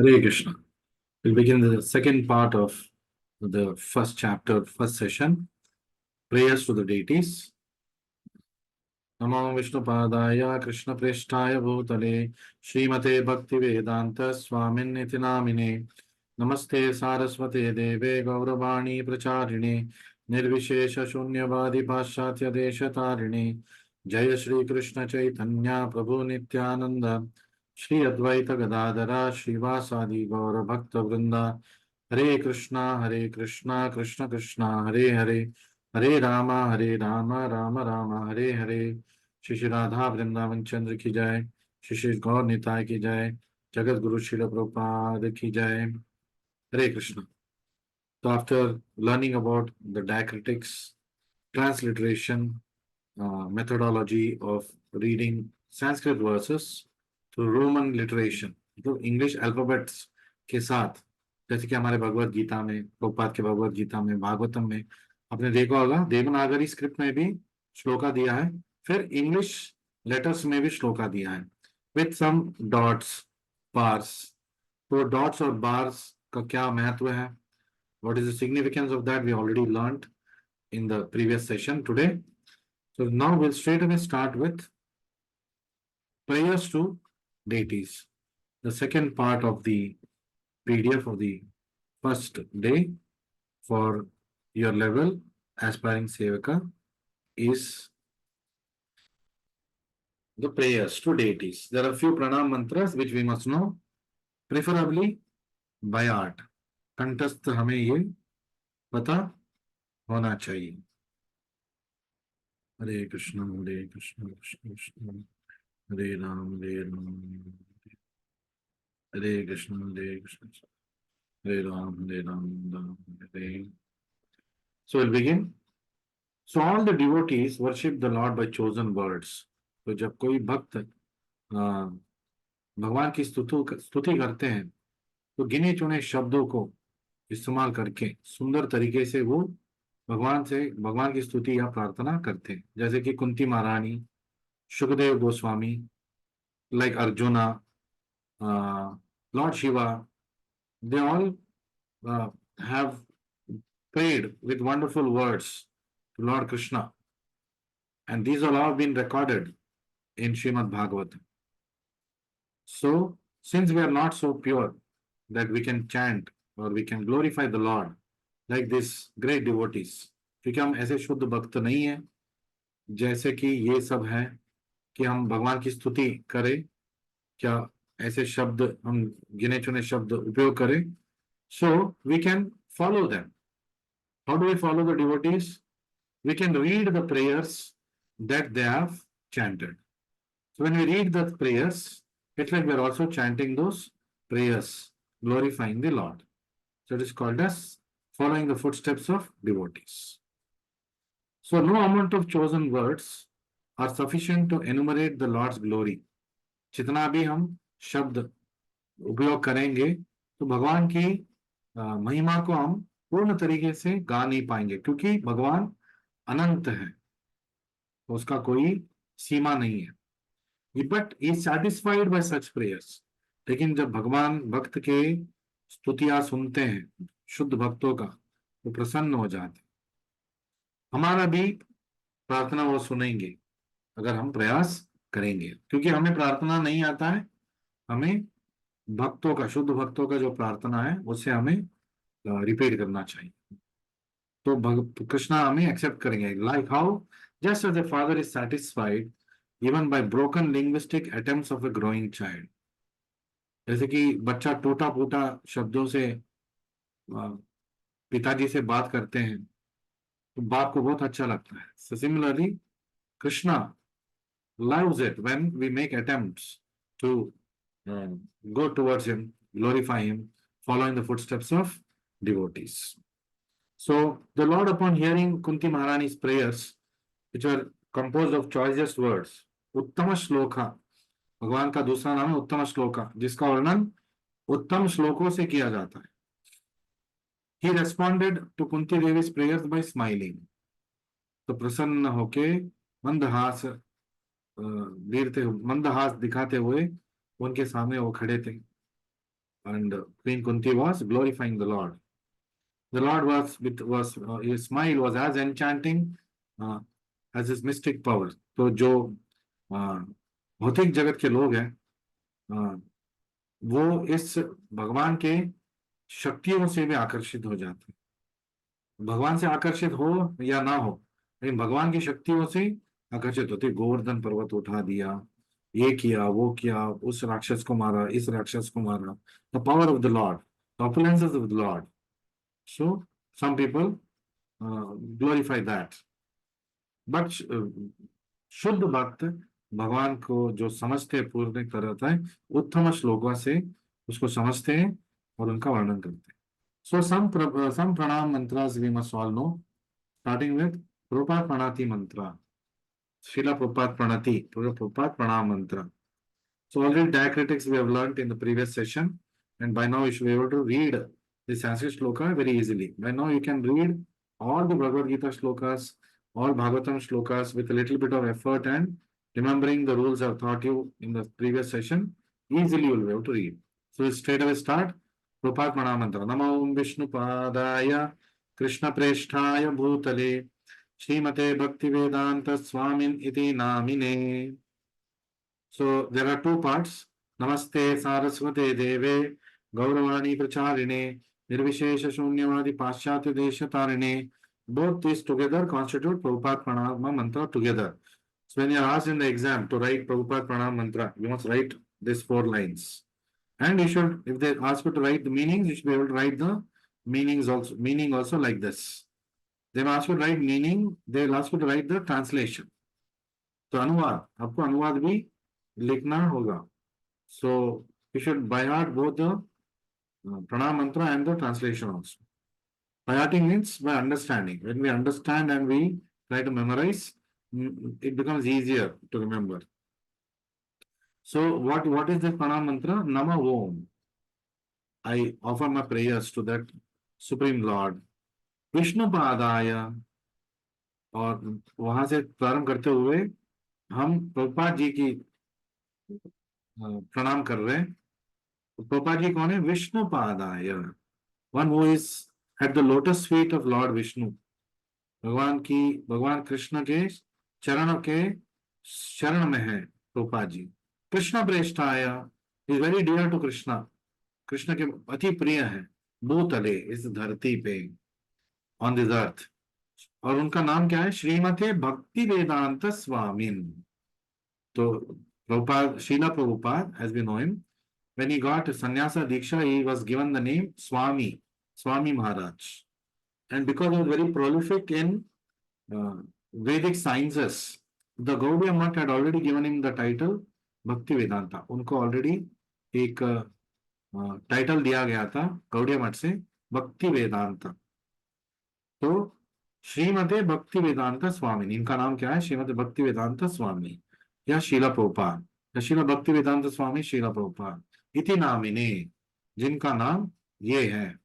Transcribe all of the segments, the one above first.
Hare Krishna. We'll begin the second part of the first chapter, first session, prayers to the deities. नमो विष्णुपादाय कृष्णप्रेष्ठाय भूतले श्रीमते भक्तिवेदान्त स्वामिन्निति नामिने नमस्ते सारस्वते देवे गौरवाणी प्रचारिणे निर्विशेष शून्यवादी पाश्चात्य देशतारिणे जय श्री कृष्ण चैतन्य प्रभु नित्यानंद श्री अद्वैत गदाधरा श्रीवासादि गौर भक्त वृंदा हरे कृष्णा कृष्ण कृष्णा हरे हरे हरे राम राम राम हरे हरे। श्री श्री राधा वृंदावन चंद्र की जय। श्री श्री गौर निताय की जय। जगत गुरु श्रील प्रभुपाद की जय। हरे Krishna. So after learning about the diacritics, transliteration, methodology of reading Sanskrit verses to Roman literation, तो इंग्लिश अल्फाबेट्स के साथ, जैसे कि हमारे भगवत गीता में, प्रभुपाद के भगवत गीता में, भागवतम में आपने देखा होगा देवनागरी स्क्रिप्ट में भी श्लोका दिया है, फिर इंग्लिश लेटर्स में भी श्लोका दिया है विथ सम डॉट्स बार्स। तो डॉट्स और बार्स का क्या महत्व है, what is the significance of that, we already learned in the previous session today. So now we'll straight away start with prayers to deities, the second part of the PDF of the first day for your level aspiring sevaka is the prayers to deities. There are a few pranam mantras which we must know, preferably by heart. कंठस्थ हमें ये पता होना चाहिए। हरे कृष्ण कृष्ण कृष्ण हरे राम हरे कृष्ण हरे राम राम हरे। So we'll begin. So all the devotees worship the Lord by chosen words. तो जब कोई भक्त भगवान की स्तुति करते हैं तो गिने चुने शब्दों को इस्तेमाल करके सुंदर तरीके से वो भगवान की स्तुति या प्रार्थना करते हैं, जैसे कि कुंती महारानी, Sukhdev Goswami, like Arjuna, Lord Shiva, they all have prayed with wonderful words to Lord Krishna, and these all have been recorded in Srimad Bhagavatam. So, since we are not so pure that we can chant or we can glorify the Lord like these great devotees, क्योंकि हम ऐसे शुद्ध भक्त नहीं है जैसे कि ये सब है कि हम भगवान की स्तुति करें, क्या ऐसे शब्द हम गिने चुने शब्द उपयोग करें, so we can follow them. How do we follow the devotees? We can read the prayers that they have chanted. So when we read the prayers, it's like we are also chanting those prayers, glorifying the Lord. So it is called as following the footsteps of devotees. So no amount of chosen words are sufficient to enumerate the Lord's glory. जितना भी हम शब्द उपयोग करेंगे तो भगवान की महिमा को हम पूर्ण तरीके से गा नहीं पाएंगे, क्योंकि भगवान अनंत है, उसका कोई सीमा नहीं है। But is satisfied by such prayers. लेकिन जब भगवान भक्त के स्तुतियां सुनते हैं शुद्ध भक्तों का, तो प्रसन्न हो जाते। हमारा भी प्रार्थना वो सुनेंगे अगर हम प्रयास करेंगे, क्योंकि हमें प्रार्थना नहीं आता है, हमें भक्तों का, शुद्ध भक्तों का जो प्रार्थना है उससे हमें रिपीट करना चाहिए, तो कृष्णा हमें एक्सेप्ट करेंगे। Like how just as the father is satisfied even by broken linguistic attempts of a growing child. जैसे कि बच्चा टूटा फूटा शब्दों से पिताजी से बात करते हैं तो बाप को बहुत अच्छा लगता है। So similarly, Krishna loves it when we make attempts to go towards him, glorify him, following the footsteps of devotees. So the Lord, upon hearing Kunti Maharani's prayers, which were composed of choicest words, उत्तम श्लोका, भगवान का दूसरा नाम है उत्तम श्लोका, जिसका वर्णन उत्तम श्लोकों से किया जाता है। He responded to Kunti Devi's prayers by smiling. तो प्रसन्न होके मंदहास दिखाते हुए उनके सामने वो खड़े थे। and Queen Kunti was glorifying the Lord. The Lord his smile was as enchanting as his mystic power. तो जो भौतिक जगत के लोग हैं वो इस भगवान के शक्तियों से भी आकर्षित हो जाते हैं। भगवान से आकर्षित हो या ना हो, लेकिन भगवान की शक्तियों से आकर्षित होते। गोवर्धन पर्वत उठा दिया, ये किया, वो किया, उस राक्षस को मारा, इस राक्षस को मारा। The power of the lord, the opulences of the lord. So some people glorify that, but शुद्ध भक्त भगवान को जो समझते हैं पूर्ण तरह है, उत्तम श्लोकों से उसको समझते हैं और उनका वर्णन करते हैं। सो some pranam mantras we must all know, starting with Prabhupada Pranati mantra. Srila Prabhupada Prabhupada Pranam mantra. So already diacritics we have learned in the previous session, and by now you should be able to read the Sanskrit shloka very easily. By now you can read all the Bhagavad Gita shlokas, all Bhagavatam shlokas with a little bit of effort and remembering the rules I've taught you in the previous session. Easily you will be able to read. So we'll straight away start. Prabhupada Pranam mantra. Namo Om Vishnu Padaya Krishna Preshthaya Bhutale Srimate Bhaktivedanta Swamin Iti Namine. So there are two parts. Namaste Saraswate Deve Gauravani Pracharine Nirvishesha Shunyavadi Paschatya Deshatarine. Both these together constitute Prabhupada Pranama mantra together. So when you are asked in the exam to write Prabhupada Pranama mantra, you must write these 4 lines. And you should, if they ask you to write the meanings, you should be able to write the meaning also like this. They will ask you to write meaning, they will ask you to write the translation. तो अनुवाद, आपको अनुवाद भी लिखना होगा. So you should by heart both the pranam mantra and the translation also. By hearting means by understanding. When we understand and we try to memorize, it becomes easier to remember. So what is the pranam mantra? Nama Om. I offer my prayers to that Supreme Lord. Vishnu Padaya. और वहां से प्रारंभ करते हुए हम प्रभुपाद जी की प्रणाम कर रहे हैं. प्रभुपाद जी कौन है? विष्णु पादाय, one who is at the lotus feet of lord Vishnu. भगवान कृष्ण के शरण में है प्रभुपाद जी. कृष्ण प्रेष्ठाय is very dear to Krishna. Krishna के अति प्रिय है. भूतले, इस धरती पे, ऑन दिस अर्थ. और उनका नाम क्या है? श्रीमते भक्ति वेदांत स्वामीन. तो Prabhupada, Srila Prabhupada, as we know him, when he got sannyasa diksha, he was given the name Swami Maharaj. And because he was very prolific in Vedic sciences, the Gaudiya Math had already given him the title Bhakti Vedanta. उनको already एक title दिया गया था गौड़िया मठ से, भक्ति वेदांत. तो श्रीमते भक्ति वेदांत स्वामी, इनका नाम क्या है? श्रीमते भक्ति वेदांत स्वामी या शीला प्रभुपाद, या शीला भक्ति वेदांत स्वामी शीला प्रभुपाद इति नामिने, जिनका नाम ये है.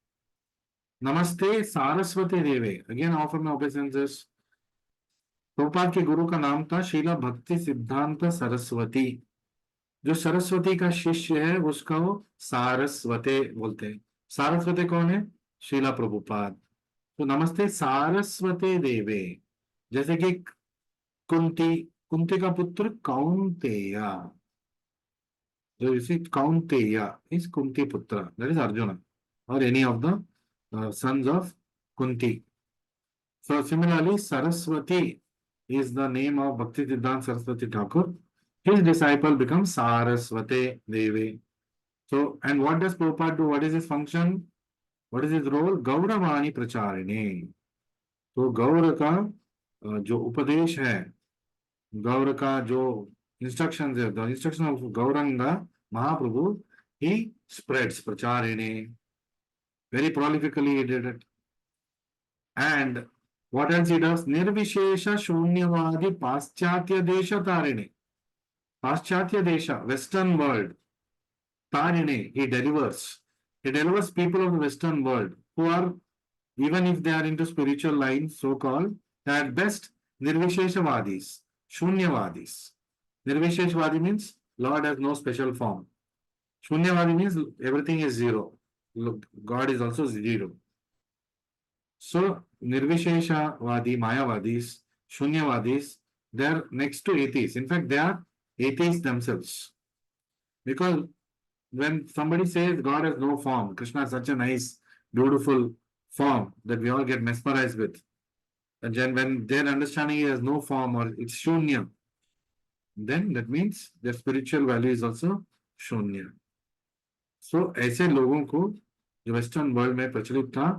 नमस्ते सारस्वती देवे. Again offer my obeisances. Prabhupada के गुरु का नाम था शीला भक्ति सिद्धांत सरस्वती. जो सरस्वती का शिष्य है उसका वो सारस्वते बोलते हैं. सारस्वती कौन है? शीला प्रभुपाद. तो नमस्ते सारस्वते देवे. जैसे कि कुंती का पुत्र कौंतेया, जो इसी कौंतेया इस कुंती पुत्र, दैट इज अर्जुन और any of the sons of Kunti. So similarly, Saraswati is the name of Bhakti Siddhanta Saraswati Thakur. His disciple becomes Saraswati Devi. So, and what does Prabhupada do? What is his function? What is his role? Gauravani Pracharine. तो गौर का जो उपदेश है, गौर का जो instruction है, the instruction of Gauranga Mahaprabhu, he spreads Pracharine. Very prolifically he did it. And what else he does? Nirvishesha Shunyavadi Paschatya Desha Tarine. Paschatya Desha, Western world. Tarine, he delivers. He delivers people of the Western world who are, even if they are into spiritual lines, so-called, they are at best Nirvisheshavadis, Shunyavadis. Nirvisheshvadi means Lord has no special form. शून्यवादी means everything is zero, god is also zero. So निर्विशेषवादी, मायावादीज, शून्यवादीज, they are next to atheists. In fact, they are atheists themselves. Because when somebody says God has no form, Krishna is such a nice, beautiful form that we all get mesmerized with. And then when their understanding is no form or it's shunya, then that means their spiritual value is also shunya. So ऐसे लोगों को जो western world में प्रचलित था,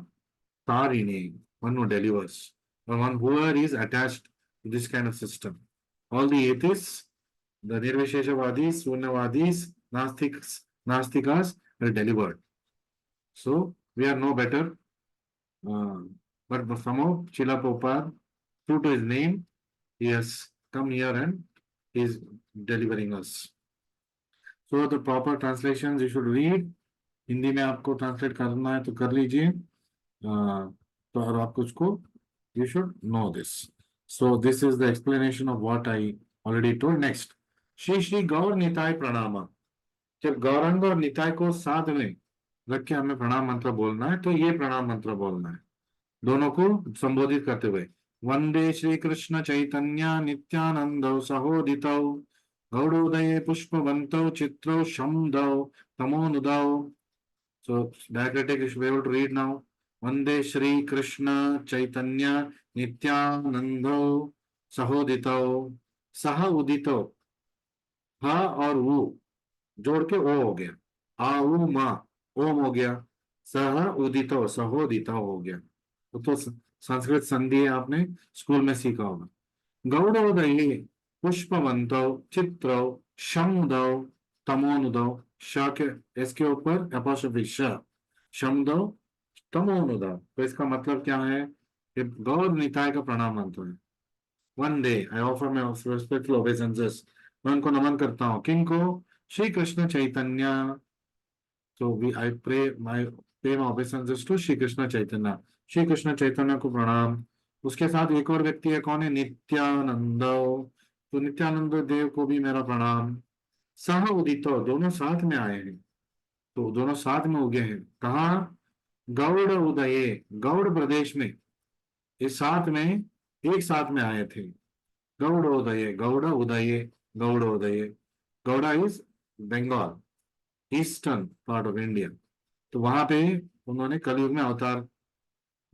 Tarini, one who delivers, or one whoever is attached to this kind of system. All the atheists, the Nirvisheshavadis, Sunyavadis, Nastikas are delivered. So we are no better. But somehow Chila Prabhupada, true to his name, he has come here and he is delivering us. So the proper translations you should read. Hindi में आपको translate करना है तो कर लीजिए. तो और आपको उसको you should know this. So this is the explanation of what I already told. Next, Shri Shri Gaur Nitai प्रणाम. जब गौरंग और निताय को साथ में रख के हमें प्रणाम मंत्र बोलना है तो ये प्रणाम मंत्र बोलना है, दोनों को संबोधित करते हुए. वंदे श्री कृष्ण चैतन्य नित्यानंदौ सहोदितौ गौड़ोदये पुष्पवन्तौ चित्रौ शम्दौ तमोनुदौ. So diacritic you should be able to read now. वंदे श्री कृष्ण चैतन्य नित्यानंदौ सहोदितौ. सह उदितो, ह और वो जोड़ के ओ हो गया. आ उ मा ओम हो गया. सह उदितो सहोदितो हो गया. तो संस्कृत संधि आपने स्कूल में सीखा होगा. गौड़ोदये पुष्पवंतो चित्रो शम्दौ तमोनुदौ. श के एस के ऊपर एपोस्ट्रोफी श, शम्दौ तमोनुदौ. तो इसका मतलब क्या है? कि गौर निताय का प्रणाम मंत्र है. वंदे, I offer my respectful obeisances. मैं उनको नमन करता हूँ. किनको? श्री कृष्ण चैतन्य. तो we I pray my obeisances to Shri Krishna Chaitanya. Shri Krishna Chaitanya को प्रणाम. उसके साथ एक और व्यक्ति है, कौन है? नित्यानंद. तो नित्यानंद देव को भी मेरा प्रणाम. सह उदितो, दोनों साथ में आए हैं, तो दोनों साथ में उगे हैं. कहा? गौड़ उदये, गौड़ प्रदेश में, इस साथ में एक साथ में आए थे. गौड़ोदय, गौड़ उदय, गौड़ोदय. Gauda is Bengal, eastern part of India. तो वहां पे उन्होंने कलयुग में अवतार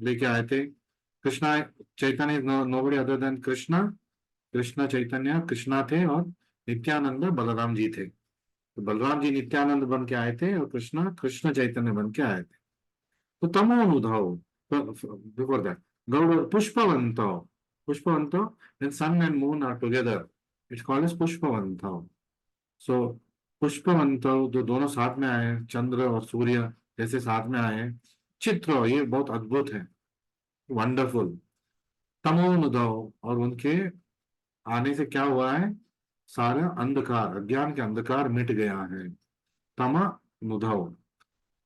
लेके आए थे. Krishna Chaitanya nobody other than Krishna. Krishna Chaitanya Krishna थे और नित्यानंद बलराम जी थे. तो बलराम जी नित्यानंद बन के आए थे और कृष्णा कृष्ण चैतन्य बन के आए थे. तो तमोनुधौ, बिफोर दैट गौड़ पुष्पवंतो. पुष्पवंतो, when sun and moon are together, it's called as पुष्पवंतो. सो पुष्पवंतो, जो दोनों साथ में आए हैं, चंद्र और सूर्य जैसे साथ में आए हैं. चित्र, ये बहुत अद्भुत है, वंडरफुल. तमोनुधौ, और उनके आने से क्या हुआ है? सारा अंधकार, अज्ञान के अंधकार मिट गया है. तमोनुधौ,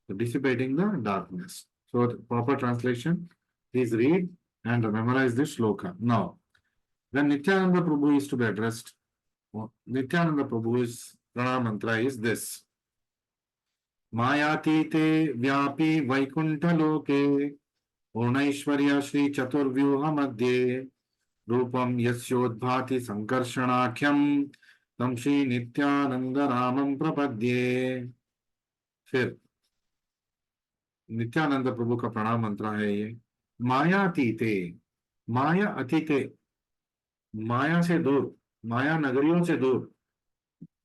dissipating the darkness. So the proper translation, please read and memorize this shloka. Now, when Nityananda Prabhu is to be addressed, Nityananda Prabhu's pranam mantra is this: Mayatite Vyapi Vaikuntha Loke Purnaishwarya Shri Chaturvyuha Madhye Rupam Yasyodbhati Sankarshanakhyam Tam Shri Nityananda Ramam Prapadye. फिर नित्यानंद प्रभु का प्रणाम मंत्र है ये. मायातीते, माया अतीते, माया से दूर, माया नगरियों से दूर,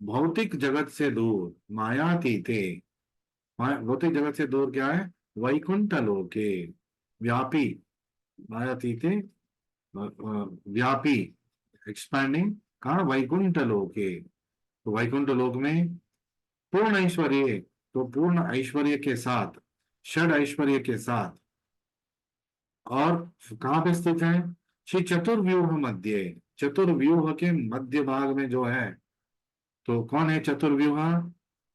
भौतिक जगत से दूर. मायातीते, भौतिक जगत से दूर क्या है? वैकुंठ लोके व्यापी. मायातीते व्यापी, एक्सपैंडिंग. कहा? वैकुंठ लोके. तो वैकुंठ लोक में पूर्ण ऐश्वर्य, तो पूर्ण ऐश्वर्य के साथ, षड ऐश्वर्य के साथ. और कहाँ पे स्थित है? श्री चतुर्व्यूह मध्य, चतुर्व्यूह के मध्य भाग में जो है. तो कौन है चतुर्व्यूह?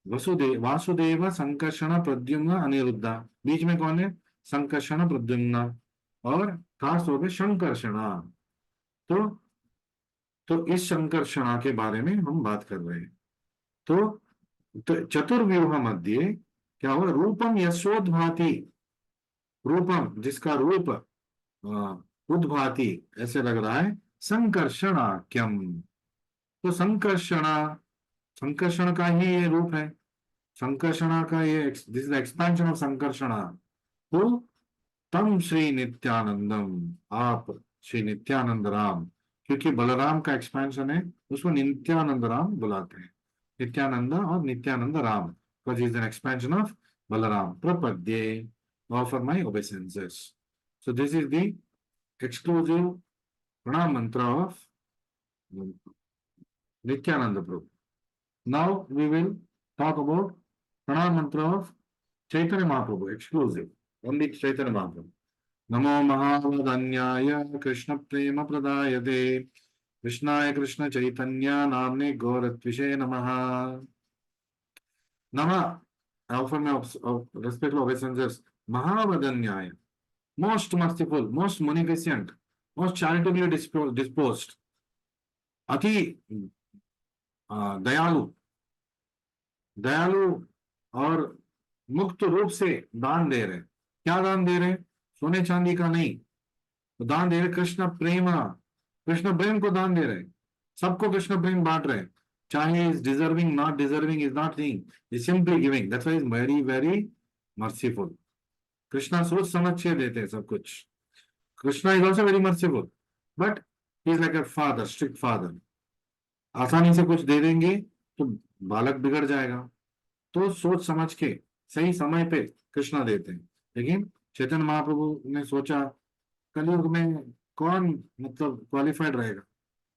वासुदेव संकर्षण प्रद्युम्न अनिरुद्ध. बीच में कौन है? संकर्षण प्रद्युम्न. और खास तौर पे शंकर्षण. तो इस शंकर्षण के बारे में हम बात कर रहे हैं. तो तो चतुर्व्यूह मध्ये क्या हुआ, रूपम यशोद्भाति, रूपम जिसका रूप उद्भाति ऐसे लग रहा है, संकर्षणाख्यम, तो संकर्षणा, संकर्षण का ही ये रूप है, संकर्षणा का ये, दिस इज एक्सपेंशन ऑफ संकर्षणा। तो तम श्री नित्यानंदम, आप श्री नित्यानंद राम, क्योंकि बलराम का एक्सपेंशन है, उसको नित्यानंद राम बुलाते हैं, नित्यानंद और Nityananda Ram, because is an expansion of Balaram. प्रपद्ये, offer my obeisances. So this is the exclusive pranam mantra of Nityananda Prabhu. Now we will talk about pranam mantra of Chaitanya Mahaprabhu, exclusive, only Chaitanya Mahaprabhu. नमो महावदन्याय कृष्ण प्रेम प्रदायते कृष्णाय कृष्ण चैतन्य नाम्ने गौरत्विषे नमः। नमः, I offer my respectful obeisances, महावदन्याय, most merciful, most munificent, most charitably disposed, अति दयालु, दयालु और मुक्त रूप से दान दे रहे। क्या दान दे रहे? सोने चांदी का नहीं, तो दान दे रहे कृष्ण प्रेम, कृष्ण प्रेम को दान दे रहे, सबको कृष्ण प्रेम बांट रहे, चाहे is deserving not deserving is not thing, is simply giving, that's why is very very merciful. Krishna सोच समझ के देते हैं सब कुछ। Krishna is also very merciful, but he is like a father, strict father. आसानी से कुछ दे देंगे तो बालक बिगड़ जाएगा, तो सोच समझ के सही समय पे कृष्णा देते हैं। लेकिन चैतन्य महाप्रभु ने सोचा कलयुग में कौन मतलब क्वालिफाइड रहेगा,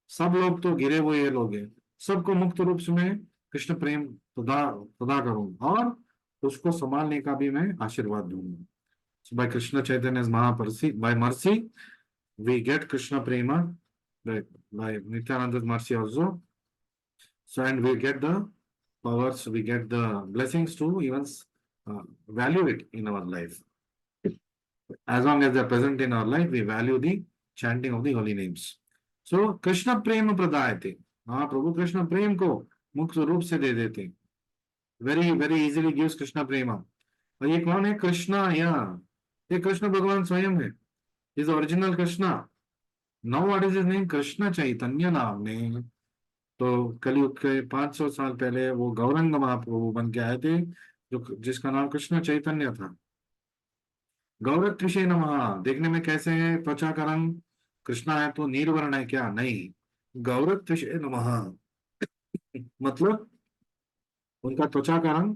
सब लोग तो गिरे हुए ये लोग हैं, सबको मुक्त रूप से मैं कृष्ण प्रेम प्रदा प्रदा करूंगा और उसको संभालने का भी मैं आशीर्वाद दूंगा। So by Krishna Chaitanya's Mahaparsi, by mercy, we get Krishna Prema, by Nityananda's mercy also. So, and we get the powers, we get the blessings to even value it in our life. As long as they are present in our life, we value the chanting of the holy names. So, Krishna Prema Pradayate. Prabhu Krishna Prem को मुक्त रूप से दे देते, very very easily gives Krishna Prema. और ये कौन है? कृष्णा, ये कृष्ण भगवान स्वयं है, is original Krishna. Now what is his name? Krishna Chaitanya नाम ने। तो कलयुग के 500 साल पहले वो गौरंग महाप्रभु बन के आए थे, जो जिसका नाम कृष्ण चैतन्य था। गौरत्विषे नमः, देखने में कैसे है? त्वचा का रंग कृष्णा है तो नीलवर्ण है क्या? नहीं, गौरत्विषे नमः मतलब उनका त्वचा का रंग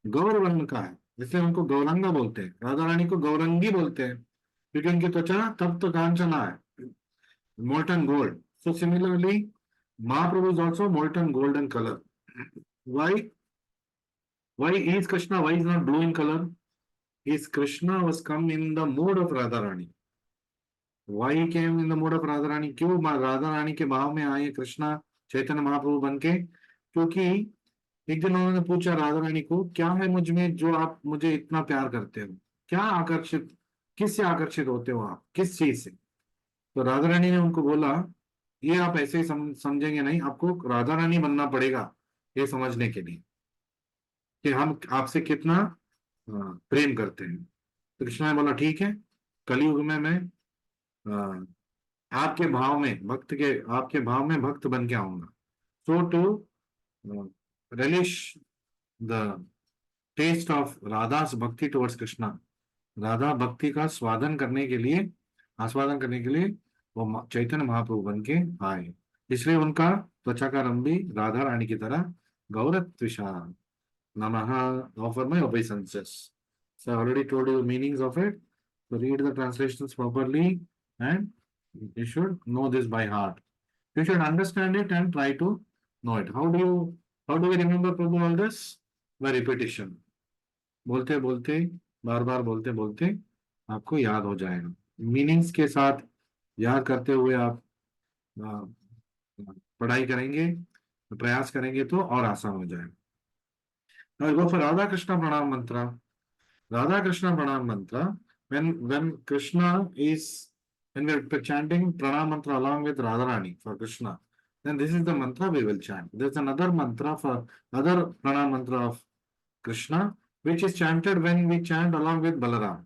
गौर वर्ण का है, इसलिए उनको गौरंगा बोलते हैं। राधा रानी को गौरंगी बोलते हैं क्योंकि उनकी त्वचा तप्त कांचना है, molten gold. So similarly, Mahaprabhu is also molten golden color. Why? Why is Krishna? Why is not blue in color? Is Krishna was come in the mood of Radharani. Why he came in the mood of Radharani? क्यों राधा रानी के भाव में आए कृष्णा चैतन्य महाप्रभु बन के? क्योंकि एक दिन उन्होंने पूछा राधा रानी को, क्या है मुझ में जो आप मुझे इतना प्यार करते हो? क्या आकर्षित, किससे आकर्षित होते हो आप, किस चीज से? तो राधा रानी ने उनको बोला, ये आप ऐसे ही समझेंगे नहीं, आपको राधा रानी बनना पड़ेगा ये समझने के लिए कि हम आपसे कितना प्रेम करते हैं। तो कृष्ण ने बोला ठीक है, कलयुग में मैं आपके भाव में भक्त के, आपके भाव में भक्त बन के आऊंगा। So to relish the taste of Radha's bhakti towards Krishna, Radha भक्ति का स्वादन करने के लिए, आस्वादन करने के लिए वो चैतन्य महाप्रभु बन के आए, इसलिए उनका त्वचा का रंग भी राधा रानी की तरह गौरत्विषा नमः। Offer my obeisances. So I already told you the meanings of it. So read the translations properly and you should know this by heart. You should understand it and try to know it. How do we remember Prabhu all this? By repetition. बोलते बोलते, बार बार बोलते बोलते आपको याद हो जाएगा। Meanings के साथ याद करते हुए आप पढ़ाई करेंगे, प्रयास करेंगे तो और आसान हो जाएगा। Now go for Radha Krishna Pranam Mantra. Radha Krishna Pranam Mantra. When Krishna is, when we are chanting Pranam Mantra along with Radharani for Krishna, then this is the mantra we will chant. There's another mantra for other pranam mantra of Krishna, which is chanted when we chant along with Balaram.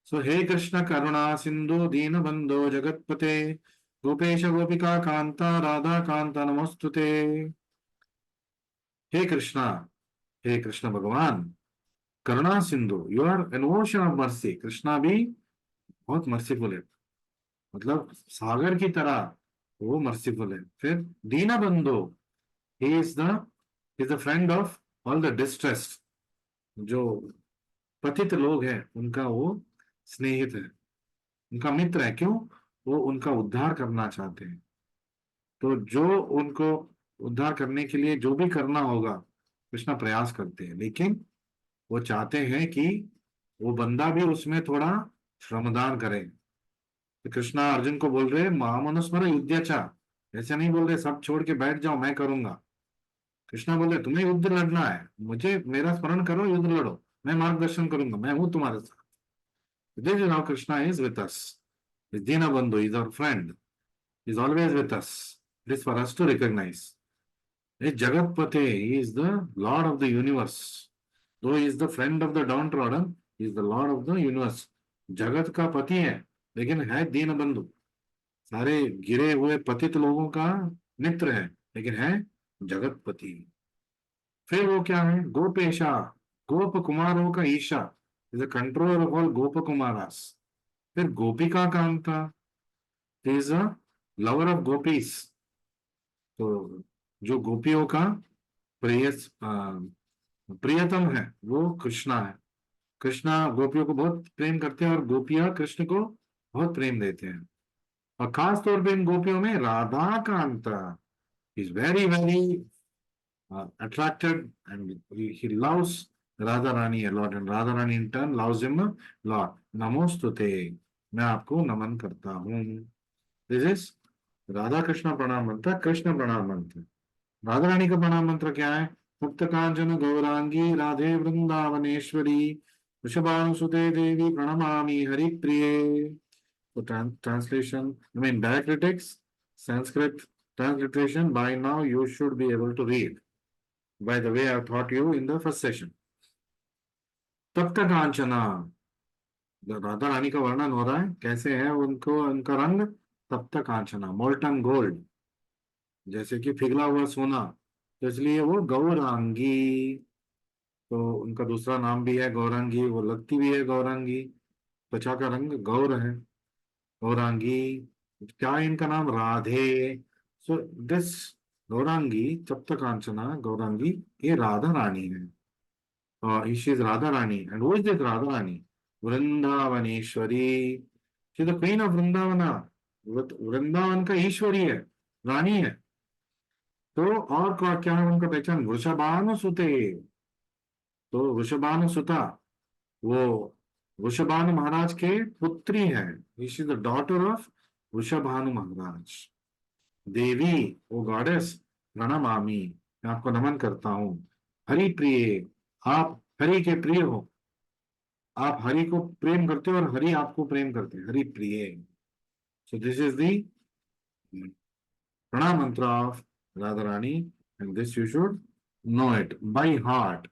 So, Hey Krishna Karuna Sindhu Dina Bandho Jagatpate Gopesha Gopika Kanta Radha Kanta Namostute. Hey Krishna, Hey Krishna Bhagavan, Karuna Sindhu, you are an ocean of mercy. Krishna भी बहुत merciful है, मतलब सागर की तरह वो merciful है. फिर दीना बंधो, he is the friend of all the distressed. जो पतित लोग हैं उनका वो स्नेहित है, उनका मित्र है. क्यों? वो उनका उद्धार करना चाहते हैं. तो जो उनको उद्धार करने के लिए जो भी करना होगा कृष्णा प्रयास करते हैं, लेकिन वो चाहते हैं कि वो बंदा भी उसमें थोड़ा श्रमदान करे. तो कृष्णा अर्जुन को बोल रहे महामनुस्मर युद्धाचा, ऐसे नहीं बोल रहे सब छोड़ के बैठ जाओ मैं करूंगा. कृष्णा बोल रहे तुम्हें युद्ध लड़ना है, मुझे मेरा स्मरण करो, युद्ध लड़ो, मैं मार्गदर्शन करूंगा, मैं हूं तुम्हारे साथ. This is how Krishna is with us. Is दीना बंधु, is our friend, is always with us. It is for us to recognise. Is जगतपते, he is the lord of the universe. Though is the friend of the downtrodden, is the lord of the universe. जगत का पति है लेकिन है दीन बंधु, सारे गिरे हुए पतित लोगों का मित्र है, लेकिन है जगतपति. फिर वो क्या है? गोपेशा, गोप कुमारों का ईशा, is the controller of all गोप कुमारास. फिर गोपिका कांता, इज अ लवर ऑफ गोपीस. तो जो गोपियों का प्रिय प्रियतम है वो कृष्णा है. कृष्णा गोपियों को बहुत प्रेम करते हैं और गोपियां कृष्ण को बहुत प्रेम देते हैं. और खास तौर पे इन गोपियों में Radha Kanta is very very attracted and he loves Radharani a lot, and Radharani in turn loves him a lot. Namostute, मैं आपको नमन करता हूँ. दिस इज राधा कृष्ण प्रणाम मंत्र, कृष्ण प्रणाम मंत्र. राधा रानी का प्रणाम मंत्र क्या है? सप्त कांचन गौरांगी राधे वृंदावनेश्वरी वृषभानुसुते देवी प्रणमामि हरिप्रिये. So translation, I mean diacritics, Sanskrit transliteration, by now you should be able to read. By the way, I taught you in the first session. तप्त कांचना, राधा रानी का वर्णन हो रहा है कैसे है उनको, उनका रंग तप्त कांचना, मोल्टन गोल्ड, जैसे कि पिघला हुआ सोना. तो इसलिए वो गौरांगी. तो उनका दूसरा नाम भी है गौरांगी, वो लगती भी है गौरांगी. त्वचा का रंग गौर है, गौरांगी. क्या है इनका नाम? राधे. सो दिस गौरांगी, तप्त कांचना गौरांगी, ये राधा रानी है. She is Radharani. And who is this Radharani? Vrindavaneshwari. She is the queen of Vrindavana. Vrindavan का ईश्वरी है, रानी है. तो और क्या है उनका पहचान? वृषभानुसुते. तो वृषभानुसुता, वो वृषभानु महाराज के पुत्री है. She is the daughter of Vrishabhanu Maharaj. देवी, ओ गॉडेस, प्रणमामि, मैं आपको नमन करता हूँ. हरि प्रिय, आप हरि के प्रिय हो, आप हरि को प्रेम करते हो और हरि आपको प्रेम करते हैं. हरि प्रिय. सो this is the pranam mantra of Radha Rani, and this you should know it by heart,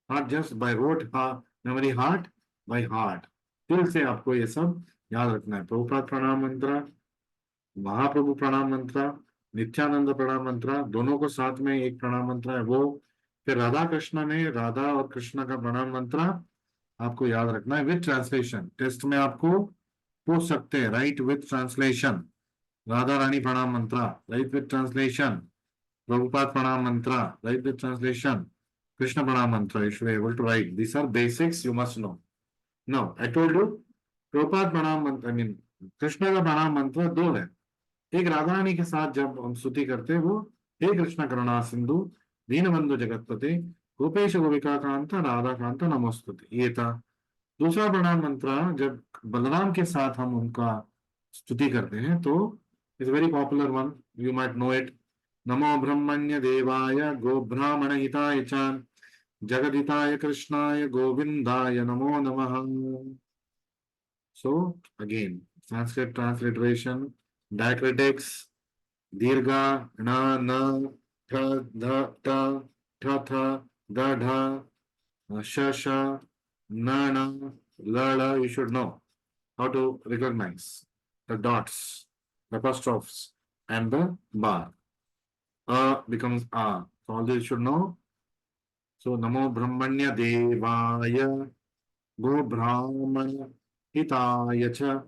not just by rote memory heart, by heart. दिल से आपको ये सब याद रखना है. प्रभुपाद प्रणाम मंत्र, महाप्रभु प्रणाम मंत्र, नित्यानंद प्रणाम मंत्र, दोनों को साथ में एक प्रणाम मंत्र है वो. फिर राधा कृष्ण ने, राधा और कृष्ण का प्रणाम मंत्र आपको याद रखना है विथ ट्रांसलेशन. टेस्ट में आपको पूछ सकते हैं, right with translation. Radha Rani प्रणाम मंत्र, right with translation. Prabhupada pranam मंत्र, right with translation. Krishna pranam mantra, you should be able to write. This are basics you must know. No, I told you Prabhupada pranam mantra, I mean Krishna का प्रणाम मंत्र दो है. एक राधा रानी के साथ जब हम स्तुति करते हैं वो हे कृष्ण करुणा सिंधु दीनबंधु जगतपते गोपेश गोपिका कांता राधा कांता नमोस्तुते, ये था. दूसरा प्रणाम मंत्र जब बलराम के साथ हम उनका स्तुति करते हैं तो it's very popular one, you might know it. नमो ब्रह्मण्य देवाय गो ब्राह्मण हिताय च जगदिताय कृष्णाय गोविंदाय नमो नमः. So again Sanskrit transliteration, diacritics, दीर्घा न न ठ ध ट ठ थ द ढ श श न न ल ळ. You should know how to recognize the dots, the apostrophes, and the bar. Becomes a. So all this you should know. So namo brahmanya devaya go brahman hitaya cha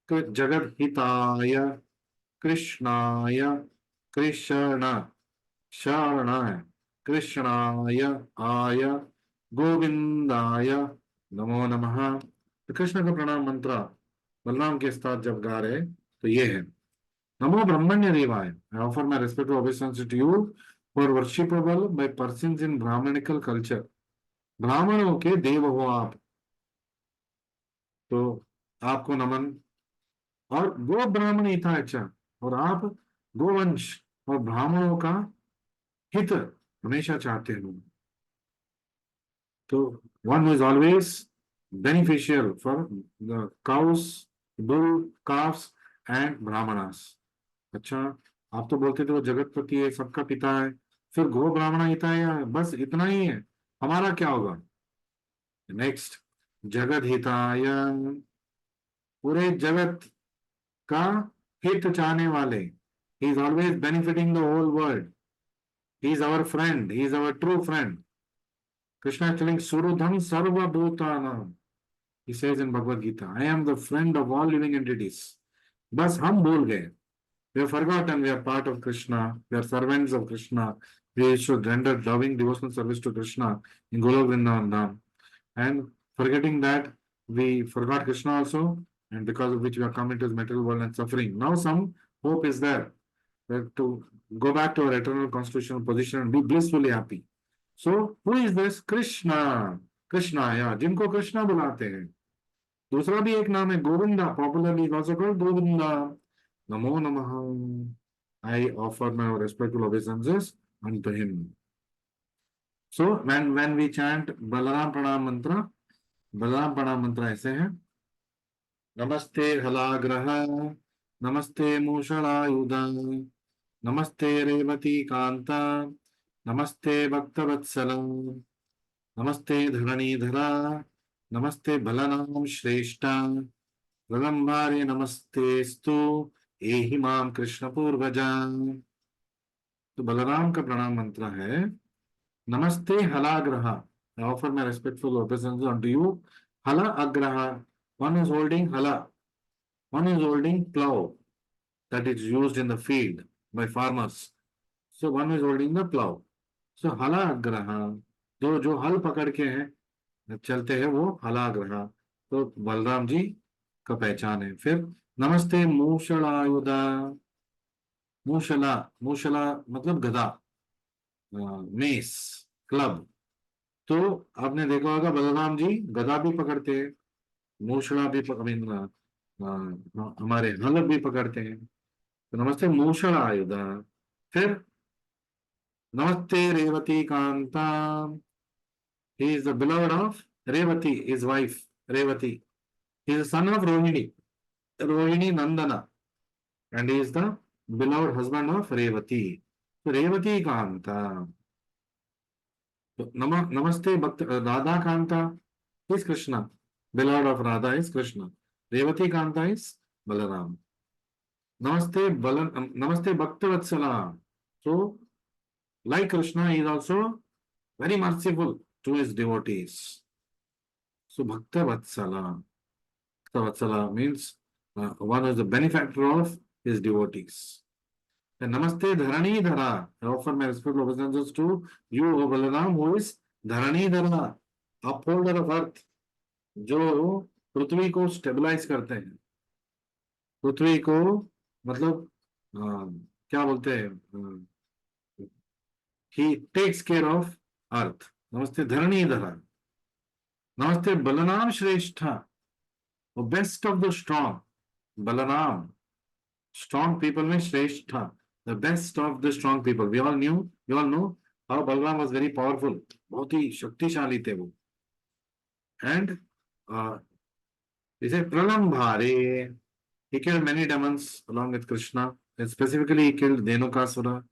jagat hitaya कृष्णाय कृष्ण शरणाय कृष्णाय आय गोविंदाय नमो नमः. तो कृष्ण का प्रणाम मंत्र बलराम के साथ जब गा रहे तो ये है नमो ब्रह्मण्य देवाय. I offer my respectful obeisance to you for worshipable by persons in brahmanical culture. ब्राह्मणों के देव हो आप, तो आपको नमन. और गो ब्राह्मण ही था अच्छा, और आप गोवंश और ब्राह्मणों का हित हमेशा चाहते हैं. तो one is always beneficial for the cows, bull, carbs and Brahmanas. अच्छा, आप तो बोलते थे वो जगतपति है, सबका पिता है, फिर गो ब्राह्मण हिता है या बस इतना ही है, हमारा क्या होगा? नेक्स्ट, जगत हिताय, पूरे जगत का हित चाहने वाले. He is always benefiting the whole world. He is our friend, he is our true friend. Krishna is telling Surudham Sarva Bhutanam. He says in Bhagavad Gita, I am the friend of all living entities. बस हम भूल गए. We have forgotten we are part of Krishna. We are servants of Krishna. We should render loving devotional service to Krishna in Golok Vrindavan Dham. And forgetting that, we forgot Krishna also, and because of which we are coming to this material world and suffering. Now some hope is there to go back to our eternal constitutional position and be blissfully happy. So who is this? Krishna. Krishna, या जिनको कृष्णा बुलाते हैं. दूसरा भी एक नाम है Govinda, popularly also called Govinda. नमो नमः. I offer my respectful obeisances unto him. So when we chant Balaram Pranam mantra ऐसे है. नमस्ते हलाग्रह, नमस्ते मूषणायुध, नमस्ते रेवती कांता, नमस्ते भक्तवत्सल, नमस्ते धरणीधरा, नमस्ते बलनाम श्रेष्ठा, प्रलंबारे नमस्तेस्तु एहि माम कृष्ण पूर्वजा. तो बलराम का प्रणाम मंत्र है नमस्ते हलाग्रह. I offer my respectful obeisance unto you. Hala agraha. One is holding hala. One is holding plow that is used in the field by farmers. So one is holding the plow. So hala agraha. जो हल पकड़ के हैं चलते हैं वो हलाग्रह. तो बलराम जी का पहचान है. फिर नमस्ते मूषलायुधा. मूषला, मूषला मतलब गदा, मेस, क्लब. तो आपने देखा होगा बलराम जी गदा भी पकड़ते हैं, मूषला भी हमारे हल भी पकड़ते हैं. तो नमस्ते मूषला आयुधा. फिर नमस्ते Revati Kanta. He is the beloved of Revati, his wife Revati. He is the son of Rohini, Rohini Nandana, and he is the beloved husband of Revati. So Revati Kanta. So, Namaste Bhakta Radha Kanta is Krishna. Beloved of Radha is Krishna. Revati Kanta is Balaram. Namaste Bhakta Vatsala. So, like Krishna, he is also very merciful to his devotees. So Bhakta Vatsala. Bhakta Vatsala means one is the benefactor of his devotees. And Namaste Dharani Dhara. I offer my respectful obeisances to you, O Balaram, who is Dharani Dhara, upholder of earth, जो पृथ्वी को stabilise करते हैं. पृथ्वी को मतलब क्या बोलते हैं, he takes care of earth. Namaste Dharani Dhara. Namaste Balanam Shrestha, the best of the strong. Balaram, strong people में Shrestha, the best of the strong people. We all know how Balaram was very powerful. बहुत ही शक्तिशाली थे वो. And he said Pralambhare, he killed many demons along with Krishna. specifically he killed Dhenukasura,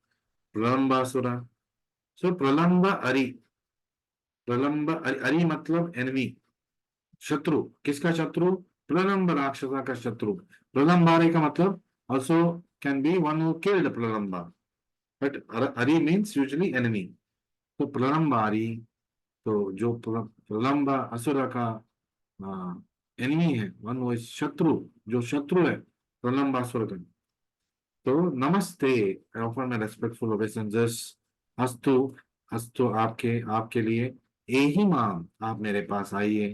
Pralambasura. So Pralamba Ari, Ari मतलब enemy, शत्रु. किसका शत्रु? प्रलंब राक्षसा का शत्रु. प्रलंबारी का मतलब also can be one who killed Pralamba, but Ari means usually enemy. तो प्रलंबारी, तो जो प्रलंब असुर का एनिमी है, वन वो शत्रु, जो शत्रु है प्रलंबासुर का. तो नमस्ते, आई ऑफर माय रेस्पेक्टफुल ओबेसेंसेस. अस्तु, अस्तु आपके, आपके लिए. एही माम, आप मेरे पास आइए.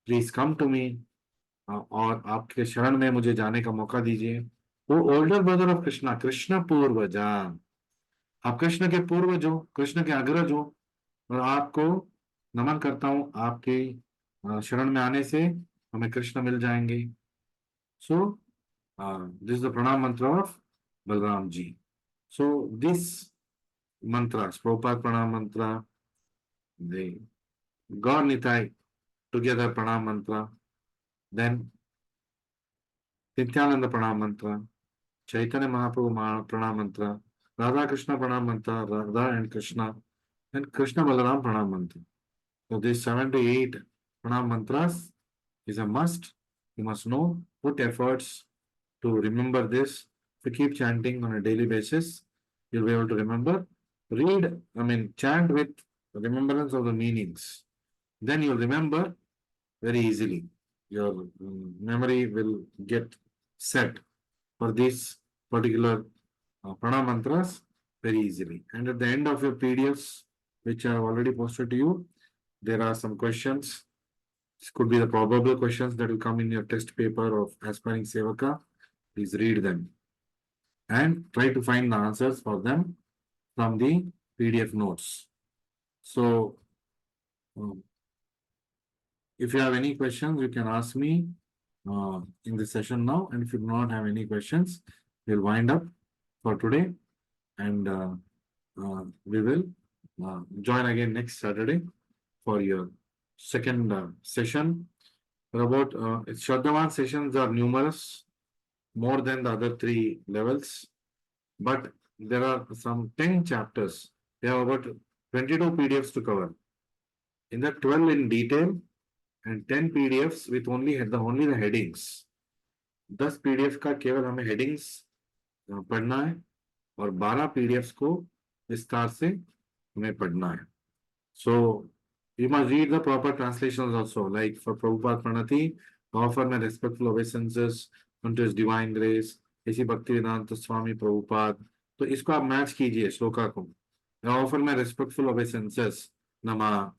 प्लीज कम टू मी, और आपके शरण में मुझे जाने का मौका दीजिए. वो older brother of Krishna, Krishna पूर्वजा, आप कृष्ण के पूर्वज हो, कृष्ण के अग्रज हो, और आपको नमन करता हूं. आपके शरण में आने से हमें कृष्ण मिल जाएंगे. सो this is the pranam mantra of Balram ji. So this mantra, Prabhupada Pranam mantra, the Gaur Nitai together Pranam mantra, then Nityananda Pranam mantra, Chaitanya Mahaprabhu Pranam mantra, Radha Krishna Pranam mantra, Radha and Krishna, and Krishna Balaram Pranam mantra. So these 7 to 8 Pranam mantras is a must. You must know, put efforts to remember this. If you keep chanting on a daily basis, you'll be able to remember. Read, chant with remembrance of the meanings. Then you'll remember very easily. Your memory will get set for these particular pranam mantras very easily. And at the end of your PDFs, which I have already posted to you, there are some questions. This could be the probable questions that will come in your test paper of aspiring Sevaka. Please read them and try to find the answers for them from the PDF notes. So, if you have any questions, you can ask me in the session now. And if you do not have any questions, we'll wind up for today, and we will join again next Saturday for your second session. About Shraddhavan sessions are numerous, more than the other 3 levels, but there are some 10 chapters. We have about 22 PDFs to cover. In that, 12 in detail and 10 PDFs with only the headings. 10 PDF का केवल हमें headings पढ़ना है, और 12 PDFs को विस्तार से हमें पढ़ना है. So you must read the proper translations also, like for Prabhupada Pranati, offer my respectful obeisances unto his divine grace, ऐसी Bhaktivedanta Swami Prabhupada. तो इसको आप मैच कीजिए श्लोका को. I offer my respectful obeisances, Nama,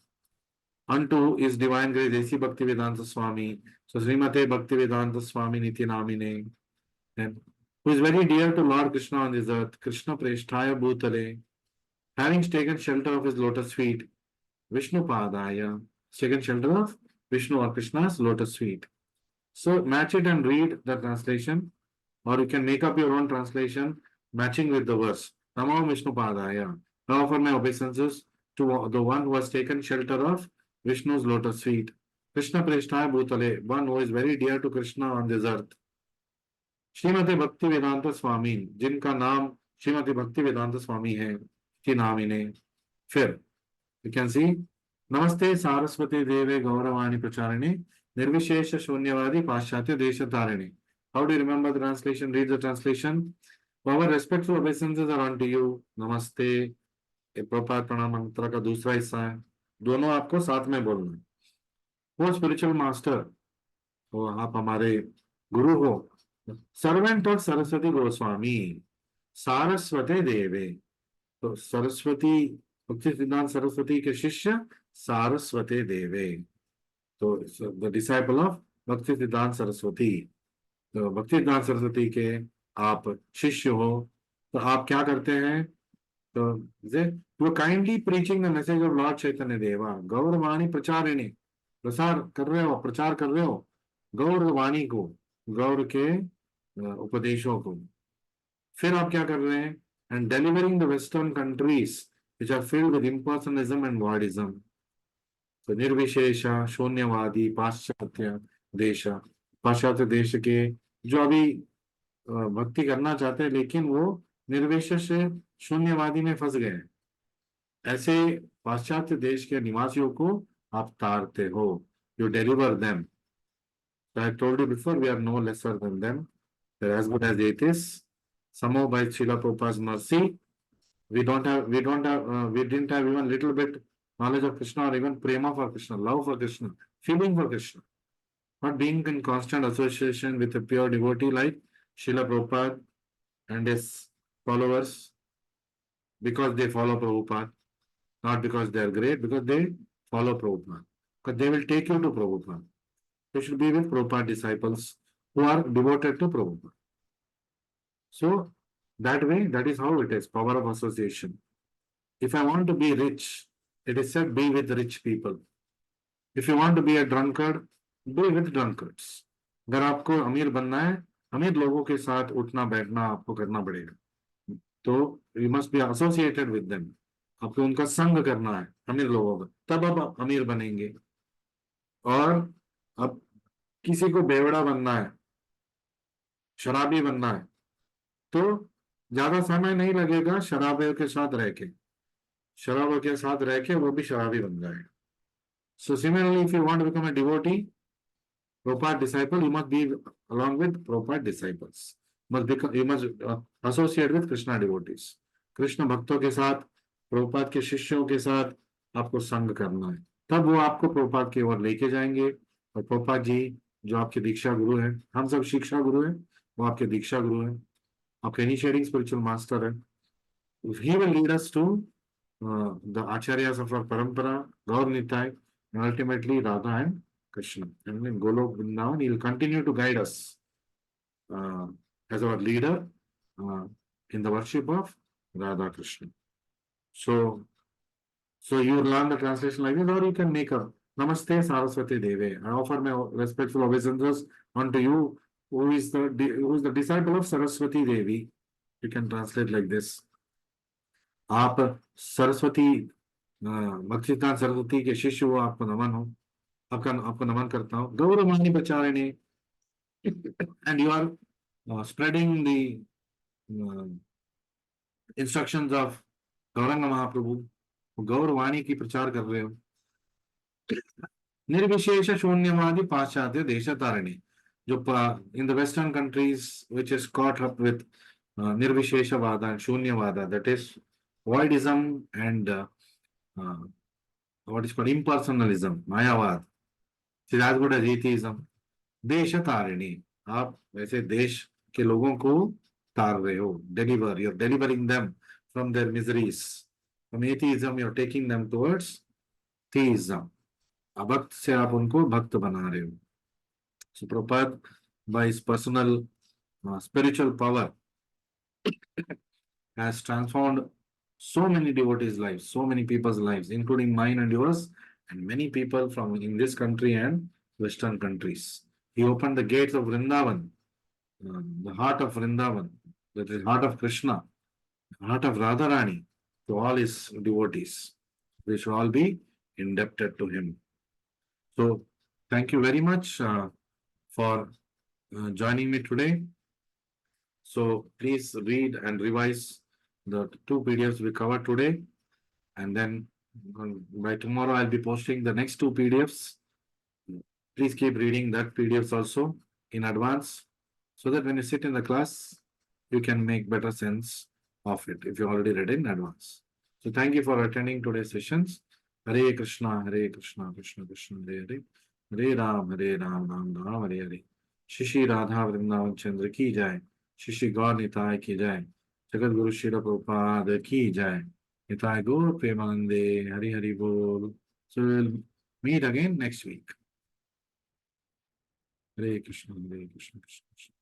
unto his divine grace, ऐसी Bhaktivedanta Swami, so Srimate Bhaktivedanta Swami Niti Namine, and who is very dear to Lord Krishna on this earth, Krishna Presthaya Bhutale, having taken shelter of his lotus feet, Vishnu Padaya, taken shelter of Vishnu or Krishna's lotus feet. So match it and read the translation, or you can make up your own translation matching with the verse. Namo Vishnu Padaya. Now offer my obeisances to the one who has taken shelter of Vishnu's lotus feet. Krishna Presthaya Bhutale, one who is very dear to Krishna on this earth. Shrimati भक्ति वेदांत स्वामी, जिनका नाम श्रीमती भक्ति वेदांत स्वामी है, कि नाम इन्हें. फिर you can see, नमस्ते सारस्वती देवे गौरवाणी प्रचारिणे, निर्विशेष शून्यवादी पाश्चात्य देश तारिणे. How do you remember the translation? Read the translation. Our respectful obeisances are unto you. नमस्ते प्रपात प्रणाम मंत्र का दूसरा हिस्सा है, दोनों आपको साथ में बोलना है. वो स्पिरिचुअल मास्टर, तो आप हमारे गुरु हो. सर्वेंट ऑफ सरस्वती गोस्वामी, सारस्वती देवे, तो सरस्वती भक्ति सिद्धांत सरस्वती के शिष्य सारस्वती देवे, तो द डिसाइपल ऑफ भक्ति सिद्धांत सरस्वती. तो भक्ति सिद्धांत सरस्वती के आप शिष्य हो, तो आप क्या करते हैं? तो you kindly preaching the message of lord Chaitanya Deva, गौरवाणी प्रचारिणी, प्रसार कर रहे हो, प्रचार कर रहे हो गौरवाणी को, गौर के उपदेशों को. फिर आप क्या कर रहे हैं? And delivering the western countries which are filled with impersonalism and voidism. तो निर्विशेष शून्यवादी पाश्चात्य देश, पाश्चात्य देश के जो अभी भक्ति करना चाहते हैं, लेकिन वो निर्विशेष शून्यवादी में फंस गए हैं। ऐसे पाश्चात्य देश के निवासियों को आप तारते हो, you deliver them. I told you before, we are no lesser than them. They're as good as atheists. Somehow, by Srila Prabhupada's mercy, we didn't have even little bit knowledge of Krishna or even prema for Krishna, love for Krishna, feeling for Krishna. Not being in constant association with a pure devotee like Srila Prabhupada and his followers, because they follow Prabhupada, not because they are great, because they follow Prabhupada. Because they will take you to Prabhupada. You should be with Prabhupada disciples who are devoted to Prabhupada. So that way, that is how it is, power of association. If I want to be rich, it is said, be with rich people. If you want to be a drunkard, be with drunkards. अगर आपको अमीर बनना है, अमीर लोगों के साथ उठना बैठना आपको करना पड़ेगा, तो you must be associated with them. आपको उनका संग करना है, अमीर लोगों का, तब आप अमीर बनेंगे। और अब किसी को बेवड़ा बनना है, शराबी बनना है, तो ज्यादा समय नहीं लगेगा शराबियों के साथ रह के, शराबियों के साथ रह के वो भी शराबी बन जाएगा। So similarly, if you want to become a devotee, Prabhupada disciple, you must be along with Prabhupada disciples. You must associate with Krishna devotees. Krishna भक्तों के साथ, प्रभुपाद के शिष्यों के साथ आपको संग करना है, तब वो आपको प्रभुपाद की ओर लेके जाएंगे। और प्रभुपाद जी जो आपके दीक्षा गुरु हैं, हम सब शिक्षा गुरु हैं, वो आपके दीक्षा गुरु हैं, आपके इनिशिएटिंग स्पिरिचुअल मास्टर है। He will lead us to the acharyas of our parampara, Gaur Nitai, and ultimately Radha and Krishna. And in Golok Vrindavan, he will continue to guide us uh, as our leader uh, in the worship of Radha Krishna. So you learn the translation like this, or you can make a Namaste Saraswati Deve. I offer my respectful obeisances unto you, who is the disciple of Saraswati Devi. You can translate like this. आप सरस्वती भक्तिदान सरस्वती के शिष्य हो, आपको नमन हो, आपको नमन करता हूँ। गौरवाणी प्रचारिणी, and you are spreading the instructions of Gauranga Mahaprabhu, गौरवाणी की प्रचार कर रहे हो। निर्विशेष शून्यवादी पाश्चात्य देश तारिणी, जो in the western countries which is caught up with निर्विशेषवाद and शून्यवाद, that is voidism and what is called impersonalism, mayavad, is as good as atheism. देश तारिणी, आप वैसे देश के लोगों को तार रहे हो, deliver, you're delivering them from their miseries. From atheism you're taking them towards theism. अभक्त से आप उनको भक्त बना रहे हो। So Prabhupada, by his personal spiritual power, has transformed so many devotees' lives, so many people's lives, including mine and yours, and many people from in this country and Western countries. He opened the gates of Vrindavan, the heart of Vrindavan, that is heart of Krishna, heart of Radharani, to all his devotees. We should all be indebted to him. So, thank you very much for joining me today. So, please read and revise the 2 PDFs we covered today, and then by tomorrow I'll be posting the next 2 PDFs. Please keep reading that PDFs also in advance, so that when you sit in the class, you can make better sense of it if you already read in advance. So thank you for attending today's sessions. Hare Krishna, Krishna Krishna, Hare Hare, Hare Ram, Ram Ram, Hare Hare. Shishi Radha Vrindavan Chandra ki jai, Shishi Gaur Nitai ki jai, Jagat Guru Srila Prabhupada ki jai, Nitai Gaur Premanande, Hari Hari Bol. So we'll meet again next week. Hare Krishna, Krishna Krishna.